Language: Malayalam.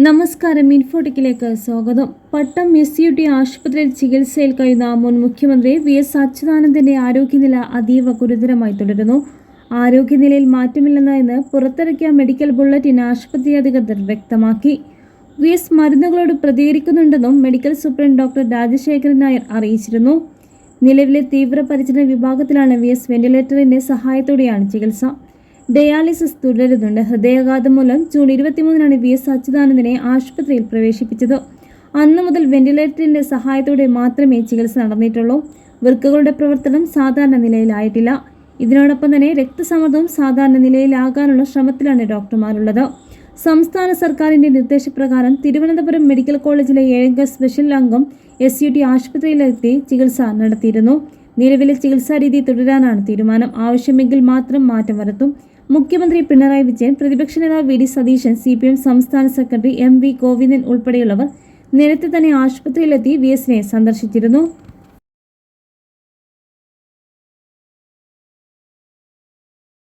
നമസ്കാരം. ഇൻഫോട്ടിക്കിലേക്ക് സ്വാഗതം. പട്ടം SUT ആശുപത്രിയിൽ ചികിത്സയിൽ കഴിയുന്ന മുൻ മുഖ്യമന്ത്രി VS അച്യുതാനന്ദന്റെ ആരോഗ്യനില അതീവ ഗുരുതരമായി തുടരുന്നു. ആരോഗ്യനിലയിൽ മാറ്റമില്ലെന്ന് പുറത്തിറക്കിയ മെഡിക്കൽ ബുള്ളറ്റിൻ ആശുപത്രി അധികൃതർ വ്യക്തമാക്കി. VS മരുന്നുകളോട് പ്രതികരിക്കുന്നുണ്ടെന്നും medical superintendent doctor Rajasekharan Nair അറിയിച്ചിരുന്നു. നിലവിലെ തീവ്രപരിചരണ വിഭാഗത്തിലാണ് VS. വെന്റിലേറ്ററിന്റെ സഹായത്തോടെയാണ് ചികിത്സ. ഡയാലിസിസ് തുടരുന്നുണ്ട്. ഹൃദയാഘാതം മൂലം ജൂൺ 23-നാണ് VS അച്യുതാനന്ദനെ ആശുപത്രിയിൽ പ്രവേശിപ്പിച്ചത്. അന്നു മുതൽ വെന്റിലേറ്ററിന്റെ സഹായത്തോടെ മാത്രമേ ചികിത്സ നടന്നിട്ടുള്ളൂ. വൃക്കകളുടെ പ്രവർത്തനം സാധാരണ നിലയിലായിട്ടില്ല. ഇതിനോടൊപ്പം തന്നെ രക്തസമ്മർദ്ദവും സാധാരണ നിലയിലാകാനുള്ള ശ്രമത്തിലാണ് ഡോക്ടർമാരുള്ളത്. സംസ്ഥാന സർക്കാരിന്റെ നിർദ്ദേശപ്രകാരം തിരുവനന്തപുരം മെഡിക്കൽ കോളേജിലെ 7-അംഗ സ്പെഷ്യൽ അംഗം SUT ആശുപത്രിയിലെത്തി ചികിത്സ നടത്തിയിരുന്നു. നിലവിലെ ചികിത്സാ രീതി തുടരാനാണ് തീരുമാനം. ആവശ്യമെങ്കിൽ മാത്രം മാറ്റം വരുത്തും. മുഖ്യമന്ത്രി പിണറായി വിജയൻ, പ്രതിപക്ഷ നേതാവ് VD സതീശൻ, CPM സംസ്ഥാന സെക്രട്ടറി MV ഗോവിന്ദൻ ഉൾപ്പെടെയുള്ളവർ നേരത്തെ തന്നെ ആശുപത്രിയിലെത്തി VS-നെ സന്ദർശിച്ചിരുന്നു.